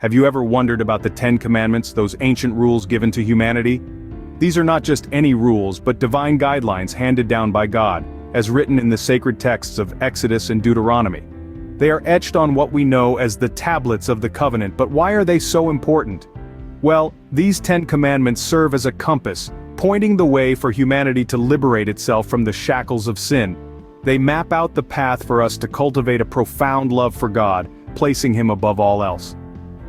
Have you ever wondered about the 10 Commandments, those ancient rules given to humanity? These are not just any rules, but divine guidelines handed down by God, as written in the sacred texts of Exodus and Deuteronomy. They are etched on what we know as the tablets of the covenant, but why are they so important? Well, these 10 Commandments serve as a compass, pointing the way for humanity to liberate itself from the shackles of sin. They map out the path for us to cultivate a profound love for God, placing Him above all else.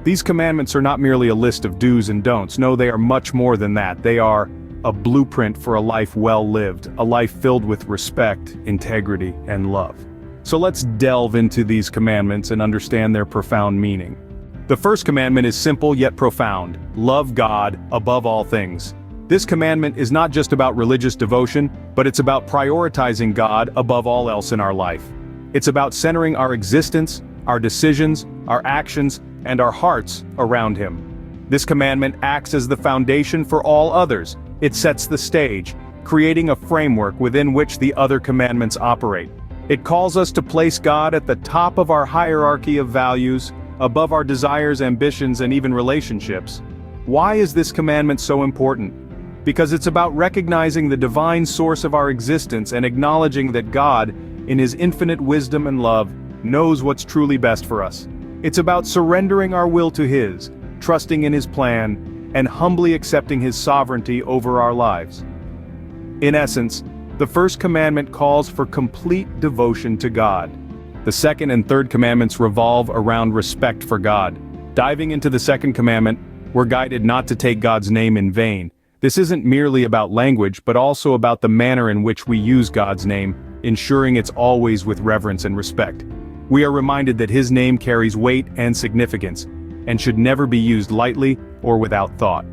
These commandments are not merely a list of do's and don'ts. No, they are much more than that. They are a blueprint for a life well lived, a life filled with respect, integrity, and love. So let's delve into these commandments and understand their profound meaning. The first commandment is simple yet profound: love God above all things. This commandment is not just about religious devotion, but it's about prioritizing God above all else in our life. It's about centering our existence, our decisions, our actions, and our hearts around Him. This commandment acts as the foundation for all others. It sets the stage, creating a framework within which the other commandments operate. It calls us to place God at the top of our hierarchy of values, above our desires, ambitions, and even relationships. Why is this commandment so important? Because it's about recognizing the divine source of our existence and acknowledging that God, in His infinite wisdom and love, knows what's truly best for us. It's about surrendering our will to His, trusting in His plan, and humbly accepting His sovereignty over our lives. In essence, the first commandment calls for complete devotion to God. The second and third commandments revolve around respect for God. Diving into the second commandment, we're guided not to take God's name in vain. This isn't merely about language, but also about the manner in which we use God's name, ensuring it's always with reverence and respect. We are reminded that His name carries weight and significance, and should never be used lightly or without thought.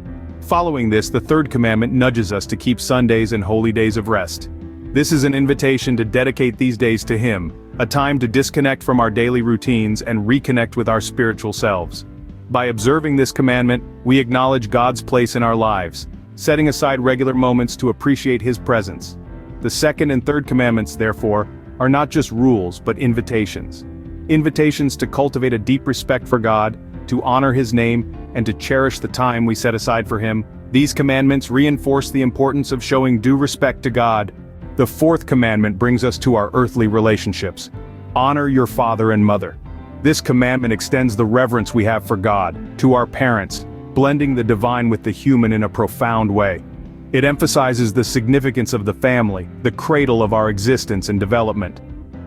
Following this, the third commandment nudges us to keep Sundays and holy days of rest. This is an invitation to dedicate these days to Him, a time to disconnect from our daily routines and reconnect with our spiritual selves. By observing this commandment, we acknowledge God's place in our lives, setting aside regular moments to appreciate His presence. The second and third commandments, therefore, are not just rules but invitations. Invitations to cultivate a deep respect for God, to honor His name, and to cherish the time we set aside for Him. These commandments reinforce the importance of showing due respect to God. The fourth commandment brings us to our earthly relationships. Honor your father and mother. This commandment extends the reverence we have for God to our parents, blending the divine with the human in a profound way. It emphasizes the significance of the family, the cradle of our existence and development.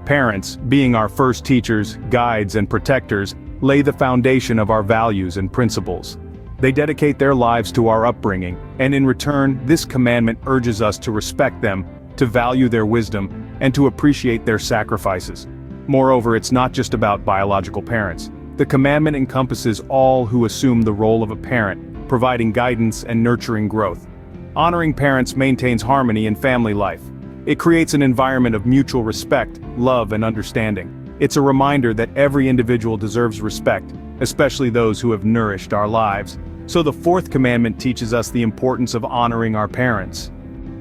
Parents, being our first teachers, guides, and protectors, lay the foundation of our values and principles. They dedicate their lives to our upbringing, and in return, this commandment urges us to respect them, to value their wisdom, and to appreciate their sacrifices. Moreover, it's not just about biological parents. The commandment encompasses all who assume the role of a parent, providing guidance and nurturing growth. Honoring parents maintains harmony in family life. It creates an environment of mutual respect, love, and understanding. It's a reminder that every individual deserves respect, especially those who have nourished our lives. So the fourth commandment teaches us the importance of honoring our parents.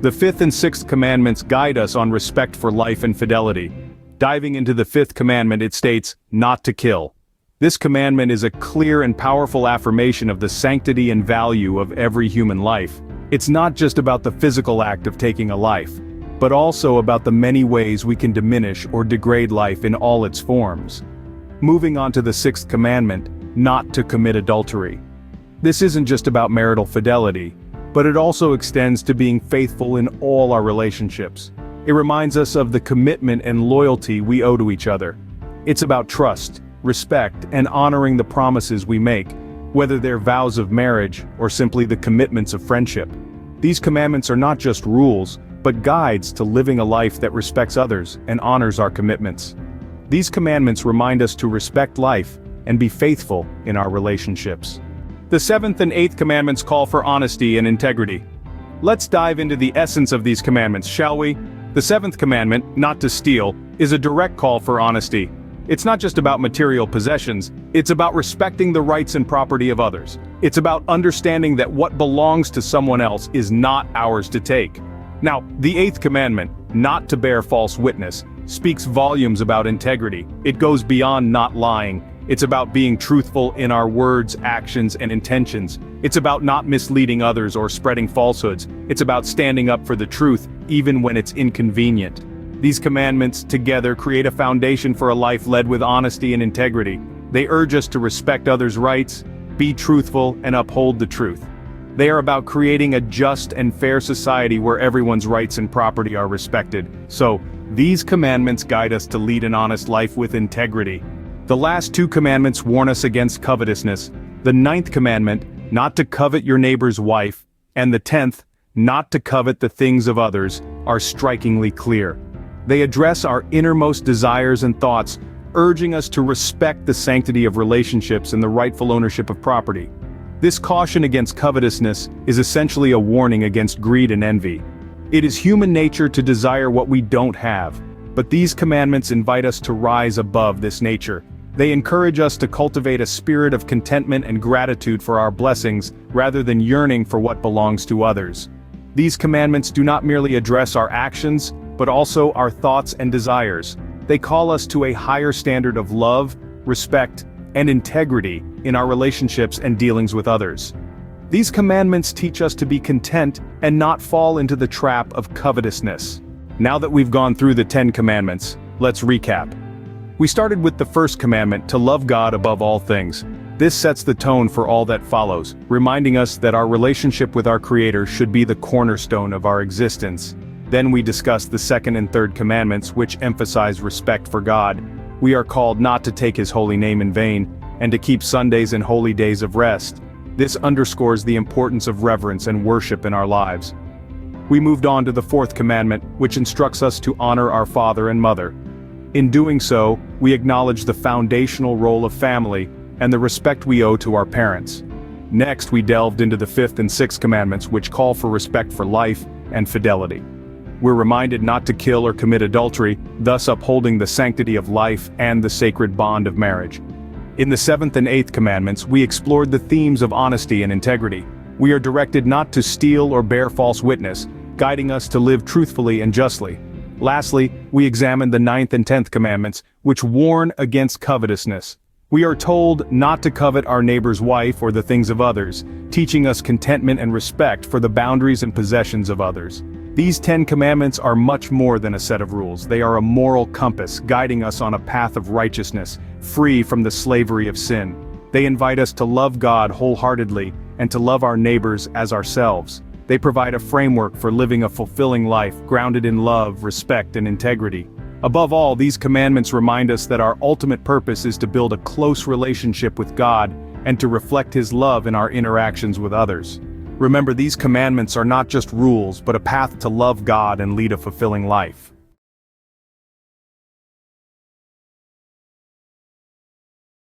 The fifth and sixth commandments guide us on respect for life and fidelity. Diving into the fifth commandment, it states, "Not to kill." This commandment is a clear and powerful affirmation of the sanctity and value of every human life. It's not just about the physical act of taking a life, but also about the many ways we can diminish or degrade life in all its forms. Moving on to the sixth commandment, not to commit adultery. This isn't just about marital fidelity, but it also extends to being faithful in all our relationships. It reminds us of the commitment and loyalty we owe to each other. It's about trust, respect, and honoring the promises we make, whether they're vows of marriage or simply the commitments of friendship. These commandments are not just rules, but guides to living a life that respects others and honors our commitments. These commandments remind us to respect life and be faithful in our relationships. The seventh and eighth commandments call for honesty and integrity. Let's dive into the essence of these commandments, shall we? The seventh commandment, not to steal, is a direct call for honesty. It's not just about material possessions, it's about respecting the rights and property of others. It's about understanding that what belongs to someone else is not ours to take. Now, the eighth commandment, not to bear false witness, speaks volumes about integrity. It goes beyond not lying. It's about being truthful in our words, actions, and intentions. It's about not misleading others or spreading falsehoods. It's about standing up for the truth, even when it's inconvenient. These commandments, together, create a foundation for a life led with honesty and integrity. They urge us to respect others' rights, be truthful, and uphold the truth. They are about creating a just and fair society where everyone's rights and property are respected. So, these commandments guide us to lead an honest life with integrity. The last 2 commandments warn us against covetousness. The 9th commandment, not to covet your neighbor's wife, and the 10th, not to covet the things of others, are strikingly clear. They address our innermost desires and thoughts, urging us to respect the sanctity of relationships and the rightful ownership of property. This caution against covetousness is essentially a warning against greed and envy. It is human nature to desire what we don't have, but these commandments invite us to rise above this nature. They encourage us to cultivate a spirit of contentment and gratitude for our blessings, rather than yearning for what belongs to others. These commandments do not merely address our actions, but also our thoughts and desires. They call us to a higher standard of love, respect, and integrity in our relationships and dealings with others. These commandments teach us to be content and not fall into the trap of covetousness. Now that we've gone through the 10 commandments, let's recap. We started with the first commandment, to love God above all things. This sets the tone for all that follows, reminding us that our relationship with our Creator should be the cornerstone of our existence. Then we discussed the second and third commandments, which emphasize respect for God. We are called not to take His holy name in vain, and to keep Sundays and holy days of rest. This underscores the importance of reverence and worship in our lives. We moved on to the fourth commandment, which instructs us to honor our father and mother. In doing so, we acknowledge the foundational role of family and the respect we owe to our parents. Next, we delved into the fifth and sixth commandments, which call for respect for life and fidelity. We're reminded not to kill or commit adultery, thus upholding the sanctity of life and the sacred bond of marriage. In the seventh and eighth commandments, we explored the themes of honesty and integrity. We are directed not to steal or bear false witness, guiding us to live truthfully and justly. Lastly, we examined the ninth and 10th commandments, which warn against covetousness. We are told not to covet our neighbor's wife or the things of others, teaching us contentment and respect for the boundaries and possessions of others. These 10 commandments are much more than a set of rules. They are a moral compass, guiding us on a path of righteousness, free from the slavery of sin. They invite us to love God wholeheartedly and to love our neighbors as ourselves. They provide a framework for living a fulfilling life, grounded in love, respect, and integrity. Above all, these commandments remind us that our ultimate purpose is to build a close relationship with God and to reflect His love in our interactions with others. Remember, these commandments are not just rules, but a path to love God and lead a fulfilling life.